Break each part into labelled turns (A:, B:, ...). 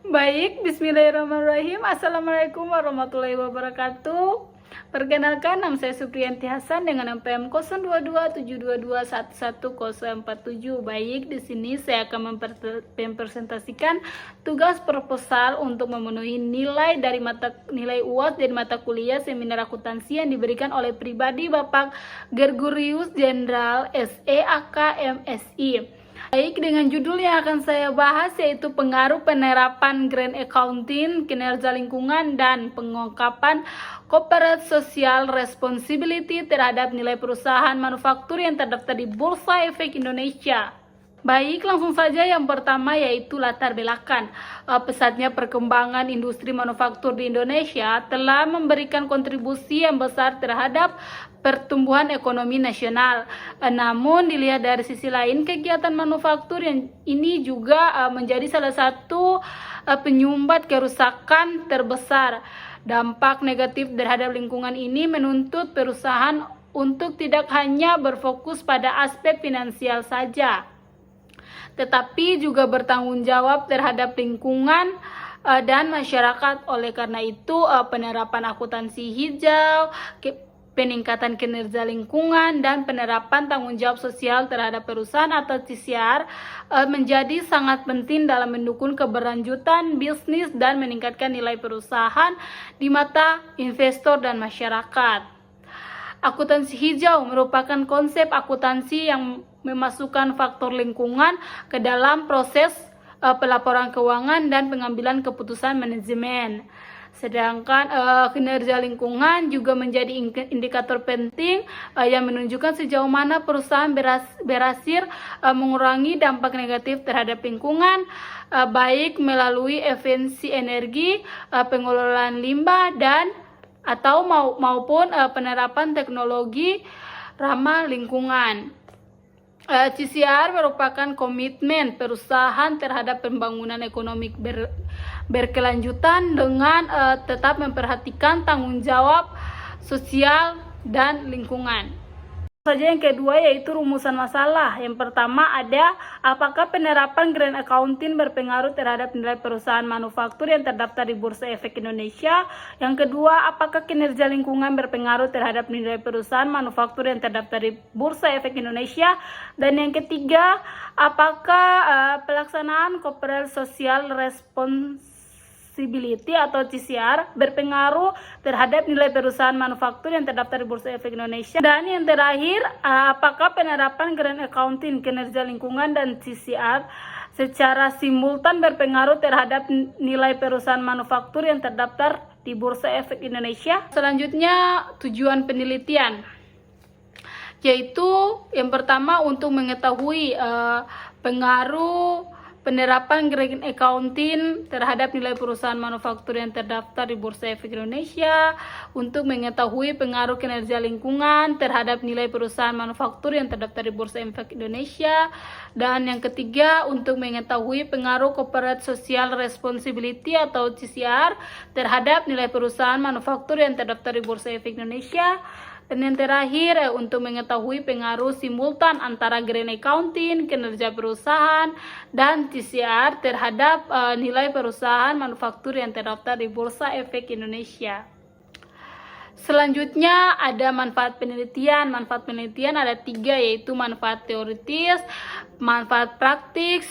A: Baik, bismillahirrahmanirrahim. Assalamualaikum warahmatullahi wabarakatuh. Perkenalkan, nama saya Supriyanti Hasan dengan NPM 022722111047. Baik, di sini saya akan mempresentasikan tugas proposal untuk memenuhi nilai UAS dari mata kuliah seminar akuntansi yang diberikan oleh pribadi Bapak Gregorius Jenderal SE AK MSI. Baik, dengan judul yang akan saya bahas yaitu pengaruh penerapan Green Accounting, kinerja lingkungan, dan pengungkapan Corporate Social Responsibility terhadap nilai perusahaan manufaktur yang terdaftar di Bursa Efek Indonesia. Baik, langsung saja yang pertama yaitu latar belakang. Pesatnya perkembangan industri manufaktur di Indonesia telah memberikan kontribusi yang besar terhadap pertumbuhan ekonomi nasional. Namun dilihat dari sisi lain, kegiatan manufaktur yang ini juga menjadi salah satu penyumbat kerusakan terbesar. Dampak negatif terhadap lingkungan ini menuntut perusahaan untuk tidak hanya berfokus pada aspek finansial saja, tetapi juga bertanggung jawab terhadap lingkungan dan masyarakat. Oleh karena itu, penerapan akuntansi hijau, peningkatan kinerja lingkungan, dan penerapan tanggung jawab sosial terhadap perusahaan atau TCR menjadi sangat penting dalam mendukung keberlanjutan bisnis dan meningkatkan nilai perusahaan di mata investor dan masyarakat. Akuntansi hijau merupakan konsep akuntansi yang memasukkan faktor lingkungan ke dalam proses pelaporan keuangan dan pengambilan keputusan manajemen. Sedangkan kinerja lingkungan juga menjadi indikator penting yang menunjukkan sejauh mana perusahaan berhasil mengurangi dampak negatif terhadap lingkungan, baik melalui efisiensi energi, pengelolaan limbah, dan atau maupun penerapan teknologi ramah lingkungan. TCR merupakan komitmen perusahaan terhadap pembangunan ekonomi berkelanjutan dengan tetap memperhatikan tanggung jawab sosial dan lingkungan. Saja yang kedua yaitu rumusan masalah. Yang pertama ada, apakah penerapan Green Accounting berpengaruh terhadap nilai perusahaan manufaktur yang terdaftar di Bursa Efek Indonesia? Yang kedua, apakah kinerja lingkungan berpengaruh terhadap nilai perusahaan manufaktur yang terdaftar di Bursa Efek Indonesia? Dan yang ketiga, apakah pelaksanaan Corporate Social Responsibility atau CSR berpengaruh terhadap nilai perusahaan manufaktur yang terdaftar di Bursa Efek Indonesia? Dan yang terakhir, apakah penerapan Green Accounting, kinerja lingkungan, dan CSR secara simultan berpengaruh terhadap nilai perusahaan manufaktur yang terdaftar di Bursa Efek Indonesia? Selanjutnya, tujuan penelitian, yaitu yang pertama untuk mengetahui pengaruh penerapan Green Accounting terhadap nilai perusahaan manufaktur yang terdaftar di Bursa Efek Indonesia, untuk mengetahui pengaruh kinerja lingkungan terhadap nilai perusahaan manufaktur yang terdaftar di Bursa Efek Indonesia, dan yang ketiga untuk mengetahui pengaruh Corporate Social Responsibility atau CSR terhadap nilai perusahaan manufaktur yang terdaftar di Bursa Efek Indonesia. Dan yang terakhir untuk mengetahui pengaruh simultan antara Green Accounting, kinerja perusahaan, dan TCR terhadap nilai perusahaan manufaktur yang terdaftar di Bursa Efek Indonesia. Selanjutnya ada manfaat penelitian. Manfaat penelitian ada 3, yaitu manfaat teoritis, manfaat praktis,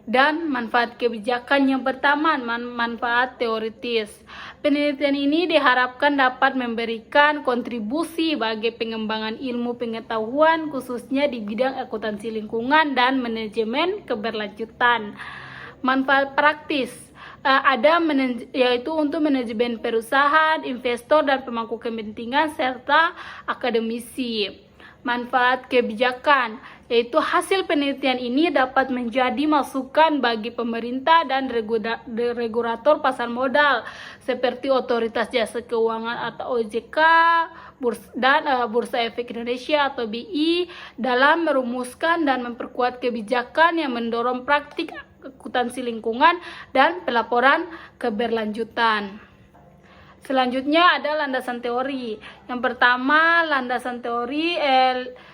A: dan manfaat kebijakan. Yang pertama, manfaat teoritis. Penelitian ini diharapkan dapat memberikan kontribusi bagi pengembangan ilmu pengetahuan khususnya di bidang akuntansi lingkungan dan manajemen keberlanjutan. Manfaat praktis yaitu untuk manajemen perusahaan, investor, dan pemangku kepentingan serta akademisi. Manfaat kebijakan, yaitu hasil penelitian ini dapat menjadi masukan bagi pemerintah dan regulator pasar modal seperti Otoritas Jasa Keuangan atau OJK dan Bursa Efek Indonesia atau BI dalam merumuskan dan memperkuat kebijakan yang mendorong praktik akuntansi lingkungan dan pelaporan keberlanjutan. Selanjutnya ada landasan teori. Yang pertama, landasan teori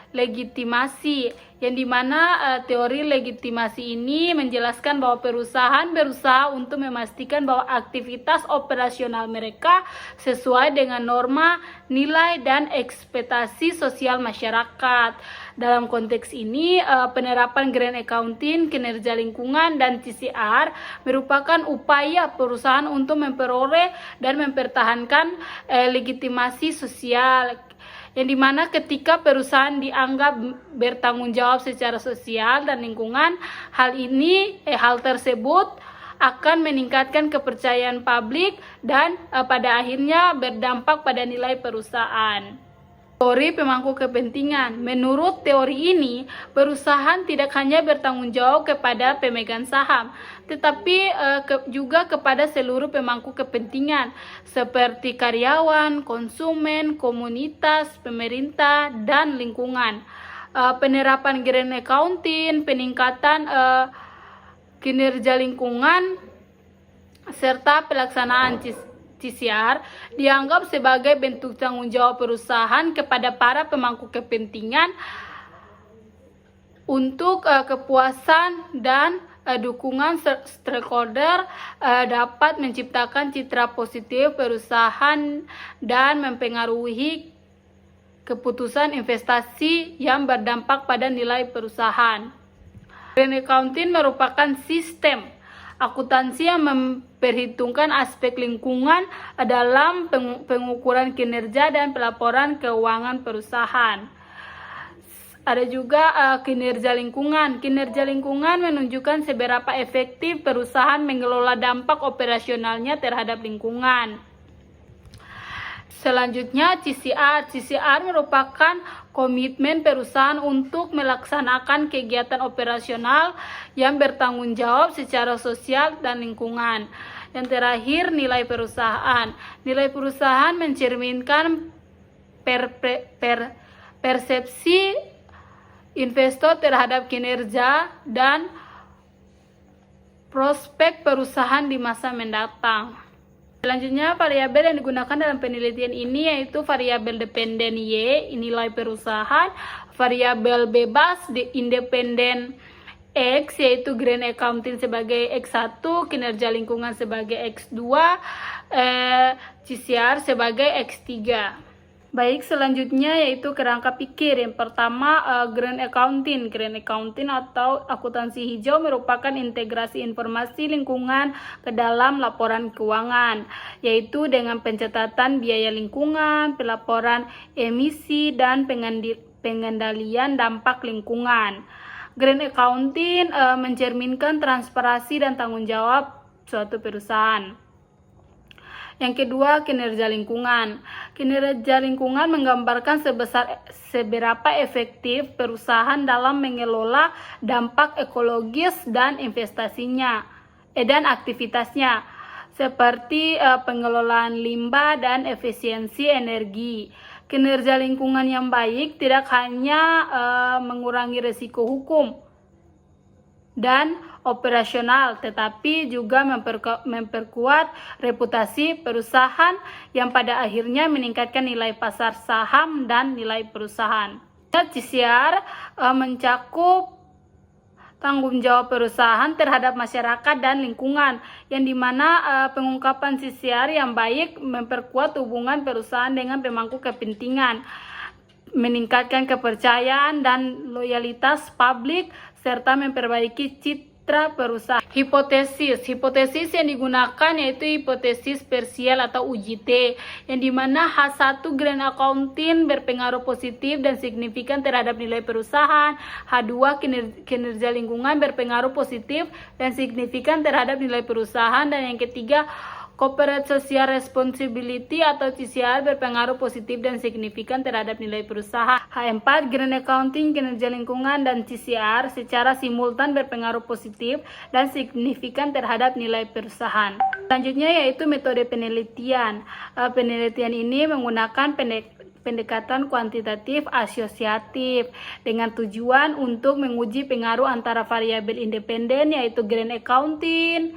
A: legitimasi, yang dimana teori legitimasi ini menjelaskan bahwa perusahaan berusaha untuk memastikan bahwa aktivitas operasional mereka sesuai dengan norma, nilai, dan ekspektasi sosial masyarakat. Dalam konteks ini, penerapan Green Accounting, kinerja lingkungan, dan TCR merupakan upaya perusahaan untuk memperoleh dan mempertahankan legitimasi sosial, yang dimana ketika perusahaan dianggap bertanggung jawab secara sosial dan lingkungan, hal tersebut akan meningkatkan kepercayaan publik dan pada akhirnya berdampak pada nilai perusahaan. Teori pemangku kepentingan. Menurut teori ini, perusahaan tidak hanya bertanggung jawab kepada pemegang saham, tetapi juga kepada seluruh pemangku kepentingan seperti karyawan, konsumen, komunitas, pemerintah, dan lingkungan. Penerapan Green Accounting, peningkatan kinerja lingkungan, serta pelaksanaan TCR dianggap sebagai bentuk tanggung jawab perusahaan kepada para pemangku kepentingan untuk kepuasan dan dukungan stakeholder dapat menciptakan citra positif perusahaan dan mempengaruhi keputusan investasi yang berdampak pada nilai perusahaan. Green Accounting merupakan sistem akuntansi yang memperhitungkan aspek lingkungan dalam pengukuran kinerja dan pelaporan keuangan perusahaan. Ada juga kinerja lingkungan. Kinerja lingkungan menunjukkan seberapa efektif perusahaan mengelola dampak operasionalnya terhadap lingkungan. Selanjutnya, TCR. TCR merupakan komitmen perusahaan untuk melaksanakan kegiatan operasional yang bertanggung jawab secara sosial dan lingkungan. Yang terakhir, nilai perusahaan. Nilai perusahaan mencerminkan persepsi investor terhadap kinerja dan prospek perusahaan di masa mendatang. Selanjutnya, variabel yang digunakan dalam penelitian ini yaitu variabel dependen Y, nilai perusahaan, variabel bebas independen X, yaitu Green Accounting sebagai X1, kinerja lingkungan sebagai X2, TCR sebagai X3. Baik, selanjutnya yaitu kerangka pikir. Yang pertama, Green Accounting. Green Accounting atau akuntansi hijau merupakan integrasi informasi lingkungan ke dalam laporan keuangan, yaitu dengan pencatatan biaya lingkungan, pelaporan emisi, dan pengendalian dampak lingkungan. Green Accounting mencerminkan transparansi dan tanggung jawab suatu perusahaan. Yang kedua, kinerja lingkungan. Kinerja lingkungan menggambarkan seberapa efektif perusahaan dalam mengelola dampak ekologis dan investasinya dan aktivitasnya, seperti pengelolaan limbah dan efisiensi energi. Kinerja lingkungan yang baik tidak hanya mengurangi risiko hukum dan operasional, tetapi juga memperkuat reputasi perusahaan yang pada akhirnya meningkatkan nilai pasar saham dan nilai perusahaan. TCR mencakup tanggung jawab perusahaan terhadap masyarakat dan lingkungan, yang dimana pengungkapan TCR yang baik memperkuat hubungan perusahaan dengan pemangku kepentingan, meningkatkan kepercayaan dan loyalitas publik, serta memperbaiki citra perusahaan. Hipotesis yang digunakan yaitu hipotesis parsial atau UJT, yang dimana H1 Green Accounting berpengaruh positif dan signifikan terhadap nilai perusahaan, H2 kinerja lingkungan berpengaruh positif dan signifikan terhadap nilai perusahaan, dan yang ketiga Corporate Social Responsibility atau TCR berpengaruh positif dan signifikan terhadap nilai perusahaan. H4 Green Accounting, kinerja lingkungan, dan TCR secara simultan berpengaruh positif dan signifikan terhadap nilai perusahaan. Selanjutnya yaitu metode penelitian. Penelitian ini menggunakan pendekatan kuantitatif asosiatif dengan tujuan untuk menguji pengaruh antara variabel independen yaitu grand accounting,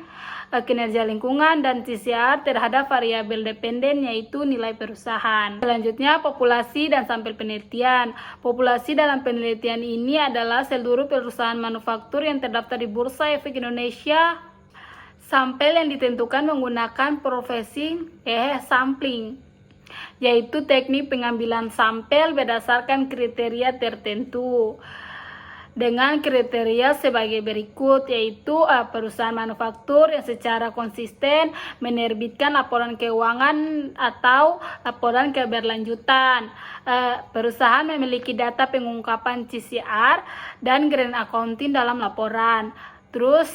A: kinerja lingkungan, dan TCR terhadap variabel dependen yaitu nilai perusahaan. Selanjutnya, populasi dan sampel penelitian. Populasi dalam penelitian ini adalah seluruh perusahaan manufaktur yang terdaftar di Bursa Efek Indonesia. Sampel yang ditentukan menggunakan profesi sampling, yaitu teknik pengambilan sampel berdasarkan kriteria tertentu. Dengan kriteria sebagai berikut, yaitu perusahaan manufaktur yang secara konsisten menerbitkan laporan keuangan atau laporan keberlanjutan. Perusahaan memiliki data pengungkapan CCR dan grand accounting dalam laporan. Terus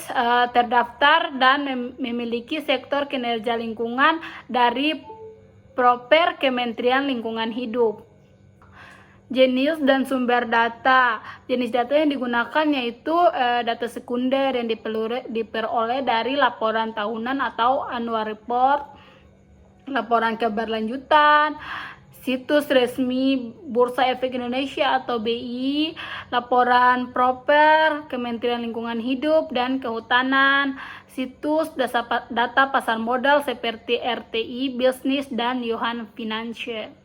A: terdaftar dan memiliki sektor kinerja lingkungan dari Proper Kementerian Lingkungan Hidup. Jenis dan sumber data. Jenis data yang digunakan yaitu data sekunder yang diperoleh dari laporan tahunan atau annual report, laporan keberlanjutan, situs resmi Bursa Efek Indonesia atau BI, laporan Proper Kementerian Lingkungan Hidup dan Kehutanan, situs data pasar modal seperti RTI Business dan Yohan Finance.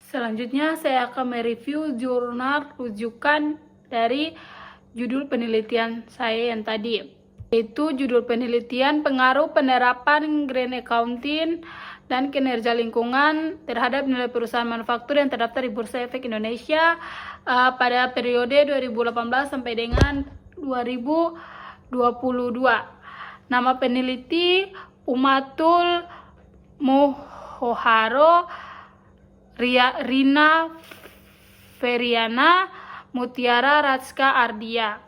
A: Selanjutnya saya akan mereview jurnal rujukan dari judul penelitian saya yang tadi, yaitu judul penelitian pengaruh penerapan Grand Accounting dan kinerja lingkungan terhadap nilai perusahaan manufaktur yang terdaftar di Bursa Efek Indonesia pada periode 2018 sampai dengan 2022. Nama peneliti Umatul Mohoharo, Rina Feriana, Mutiara Ratska Ardia.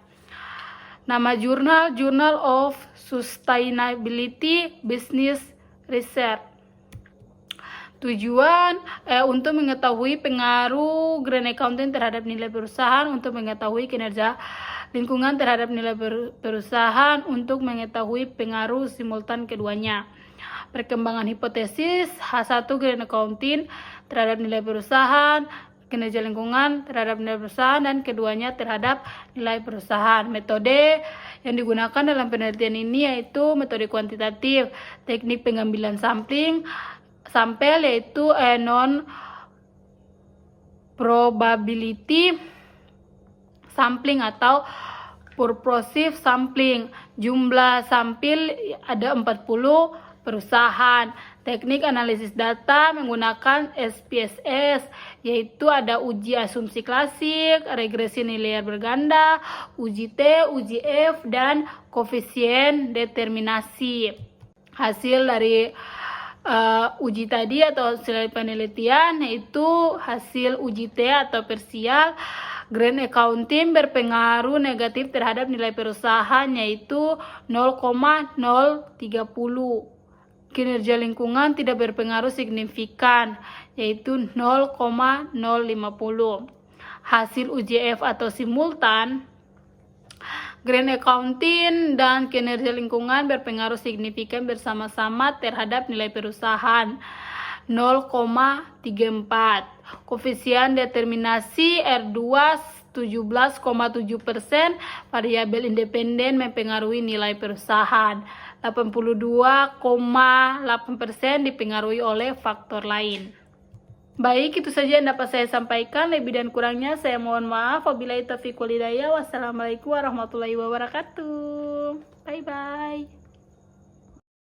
A: Nama jurnal Journal of Sustainability Business Research. Tujuan untuk mengetahui pengaruh Grand Accounting terhadap nilai perusahaan, untuk mengetahui kinerja lingkungan terhadap nilai perusahaan, untuk mengetahui pengaruh simultan keduanya. Perkembangan hipotesis H1 Grand Accounting terhadap nilai perusahaan, kinerja lingkungan terhadap nilai perusahaan, dan keduanya terhadap nilai perusahaan. Metode yang digunakan dalam penelitian ini yaitu metode kuantitatif, teknik pengambilan sampel yaitu non probability sampling atau purposive sampling. Jumlah sampel ada 40 perusahaan. Teknik analisis data menggunakan SPSS, yaitu ada uji asumsi klasik, regresi nilai berganda, uji T, uji F, dan koefisien determinasi. Hasil dari uji tadi atau hasil penelitian yaitu hasil uji T atau parsial. Grand Accounting berpengaruh negatif terhadap nilai perusahaan yaitu 0,030. Kinerja lingkungan tidak berpengaruh signifikan yaitu 0,050. Hasil uji F atau simultan, Grand Accounting dan kinerja lingkungan berpengaruh signifikan bersama-sama terhadap nilai perusahaan 0,34. Koefisien determinasi R2 17,7%. Variabel independen mempengaruhi nilai perusahaan. 82,8% dipengaruhi oleh faktor lain. Baik, itu saja yang dapat saya sampaikan. Lebih dan kurangnya saya mohon maaf. Wabillahi taufiq wal hidayah. Wassalamualaikum warahmatullahi wabarakatuh. Bye bye.